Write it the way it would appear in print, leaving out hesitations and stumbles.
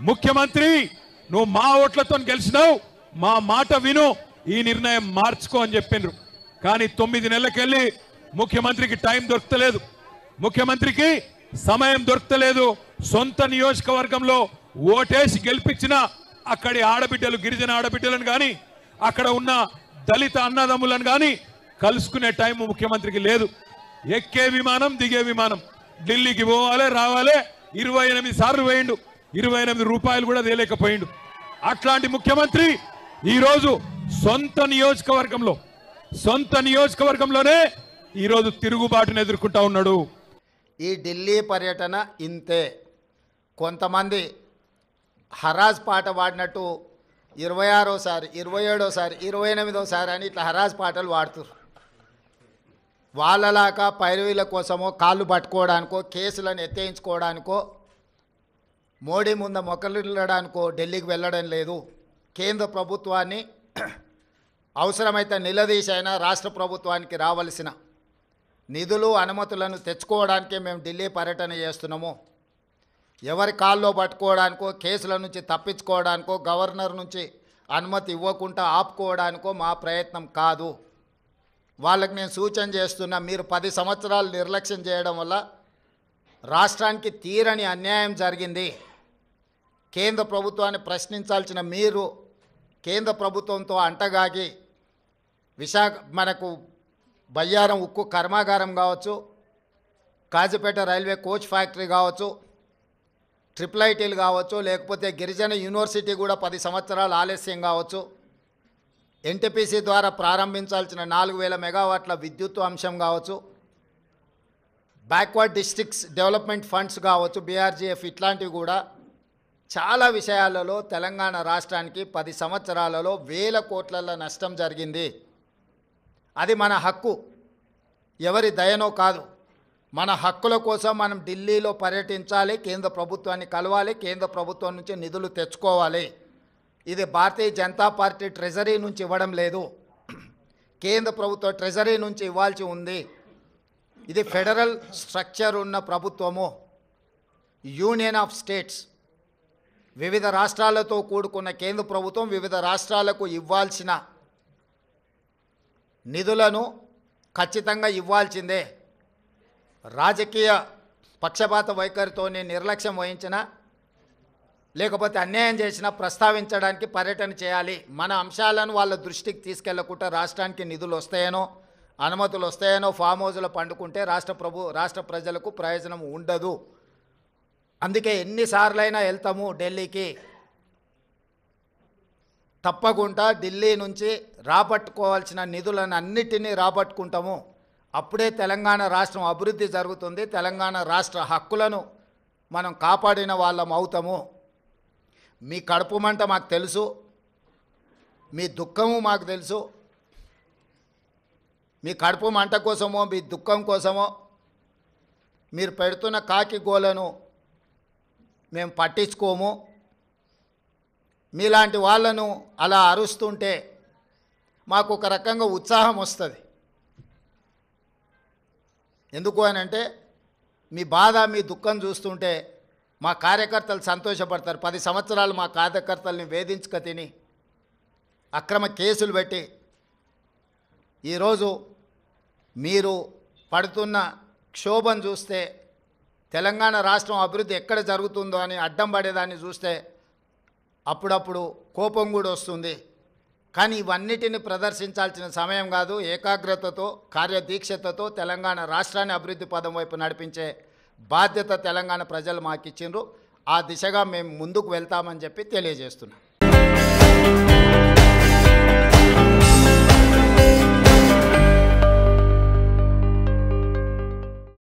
ముఖ్యమంత్రి నువ్వు మా ఓట్లతో గెలిచినావు, మా మాట విను, ఈ నిర్ణయం మార్చుకో అని చెప్పిండ్రు. కానీ 9 నెలలకెళ్ళి ముఖ్యమంత్రికి టైం దొరకలేదు, ముఖ్యమంత్రికి సమయం దొరకలేదు. సొంత నియోజకవర్గంలో ఓటేసి గెలిపించిన అక్కడి ఆడబిడ్డలు, గిరిజన ఆడబిడ్డలను కానీ అక్కడ ఉన్న దళిత అన్నదమ్ములను కానీ కలుసుకునే టైం ముఖ్యమంత్రికి లేదు. ఎక్కే విమానం, దిగే విమానం, ఢిల్లీకి పోవాలి రావాలి 28 సార్లు వేయండు, 28 రూపాయలు కూడా తేలేకపోయిండు. అట్లాంటి ముఖ్యమంత్రి ఈరోజు సొంత నియోజకవర్గంలోనే ఈరోజు తిరుగుబాటును ఎదుర్కొంటా ఉన్నాడు. ఈ ఢిల్లీ పర్యటన ఇంతే. కొంతమంది హరాజ్ పాట పాడినట్టు 26సారి, 27సారి, 28సారి అని ఇట్లా హరాజ్ పాటలు పాడుతారు. వాళ్ళలాగా పైరవీల కోసమో, కాళ్ళు పట్టుకోవడానికో, కేసులను ఎత్తేయించుకోవడానికో, మోడీ ముందు మొక్కలిల్లడానికో ఢిల్లీకి వెళ్ళడం లేదు. కేంద్ర ప్రభుత్వాన్ని అవసరమైతే నిలదీసైనా రాష్ట్ర ప్రభుత్వానికి రావాల్సిన నిధులు, అనుమతులను తెచ్చుకోవడానికే మేము ఢిల్లీ పర్యటన చేస్తున్నాము. ఎవరి కాల్లో పట్టుకోవడానికో, కేసుల నుంచి తప్పించుకోవడానికో, గవర్నర్ నుంచి అనుమతి ఇవ్వకుండా ఆపుకోవడానికో మా ప్రయత్నం కాదు. వాళ్ళకి నేను సూచన చేస్తున్నా, మీరు 10 సంవత్సరాలు నిర్లక్ష్యం చేయడం వల్ల రాష్ట్రానికి తీరని అన్యాయం జరిగింది. కేంద్ర ప్రభుత్వాన్ని ప్రశ్నించాల్సిన మీరు కేంద్ర ప్రభుత్వంతో అంటగాగి మనకు బయ్యారం ఉక్కు కర్మాగారం కావచ్చు, కాజీపేట రైల్వే కోచ్ ఫ్యాక్టరీ కావచ్చు, IIITలు కావచ్చు, లేకపోతే గిరిజన యూనివర్సిటీ కూడా 10 సంవత్సరాలు ఆలస్యం కావచ్చు, ఎన్టీపీసీ ద్వారా ప్రారంభించాల్సిన 4000 మెగావాట్ల విద్యుత్ అంశం కావచ్చు, బ్యాక్వర్డ్ డిస్ట్రిక్ట్స్ డెవలప్మెంట్ ఫండ్స్ కావచ్చు, BRGF, ఇట్లాంటివి కూడా చాలా విషయాలలో తెలంగాణ రాష్ట్రానికి 10 సంవత్సరాలలో వేల కోట్ల నష్టం జరిగింది. అది మన హక్కు, ఎవరి దయనో కాదు. మన హక్కుల కోసం మనం ఢిల్లీలో పర్యటించాలి, కేంద్ర ప్రభుత్వాన్ని కలవాలి, కేంద్ర ప్రభుత్వం నుంచి నిధులు తెచ్చుకోవాలి. ఇది భారతీయ జనతా పార్టీ ట్రెజరీ నుంచి ఇవ్వడం లేదు, కేంద్ర ప్రభుత్వ ట్రెజరీ నుంచి ఇవ్వాల్సి ఉంది. ఇది ఫెడరల్ స్ట్రక్చర్ ఉన్న ప్రభుత్వము, యూనియన్ ఆఫ్ స్టేట్స్. వివిధ రాష్ట్రాలతో కూడుకున్న కేంద్ర ప్రభుత్వం వివిధ రాష్ట్రాలకు ఇవ్వాల్సిన నిధులను ఖచ్చితంగా ఇవ్వాల్సిందే. రాజకీయ పక్షపాత వైఖరితోనే నిర్లక్ష్యం వహించిన, లేకపోతే అన్యాయం చేసినా ప్రస్తావించడానికి పర్యటన చేయాలి. మన అంశాలను వాళ్ళ దృష్టికి తీసుకెళ్లకుండా రాష్ట్రానికి నిధులు వస్తాయనో, అనుమతులు వస్తాయనో ఫామ్ హౌస్లో పండుకుంటే రాష్ట్ర ప్రజలకు ప్రయోజనం ఉండదు. అందుకే ఎన్నిసార్లైనా వెళ్తాము ఢిల్లీకి. తప్పకుండా ఢిల్లీ నుంచి రాబట్టుకోవాల్సిన నిధులను అన్నిటినీ రాబట్టుకుంటాము. అప్పుడే తెలంగాణ రాష్ట్రం అభివృద్ధి జరుగుతుంది. తెలంగాణ రాష్ట్ర హక్కులను మనం కాపాడిన వాళ్ళం అవుతాము. మీ కడుపు మంట మాకు తెలుసు, మీ దుఃఖము మాకు తెలుసు. మీ కడుపు మంట కోసమో, మీ దుఃఖం కోసమో మీరు పెడుతున్న కాకి గోలను మేము పట్టించుకోము. మీలాంటి వాళ్ళను అలా అరుస్తుంటే మాకు ఒక రకంగా ఉత్సాహం వస్తుంది. ఎందుకు అని అంటే మీ బాధ, మీ దుఃఖం చూస్తుంటే మా కార్యకర్తలు సంతోషపడతారు. 10 సంవత్సరాలు మా కార్యకర్తల్ని వేధించుక తిని అక్రమ కేసులు పెట్టి ఈరోజు మీరు పడుతున్న క్షోభం చూస్తే, తెలంగాణ రాష్ట్రం అభివృద్ధి ఎక్కడ జరుగుతుందో అని అడ్డం పడేదాన్ని చూస్తే అప్పుడప్పుడు కోపం కూడా వస్తుంది. కానీ ఇవన్నిటిని ప్రదర్శించాల్సిన సమయం కాదు. ఏకాగ్రతతో, కార్యదీక్షతతో తెలంగాణ రాష్ట్రాన్ని అభివృద్ధి పదం వైపు నడిపించే బాధ్యత తెలంగాణ ప్రజలు మాకు ఇచ్చిండ్రు. ఆ దిశగా మేము ముందుకు వెళ్తామని చెప్పి తెలియజేస్తున్నాం.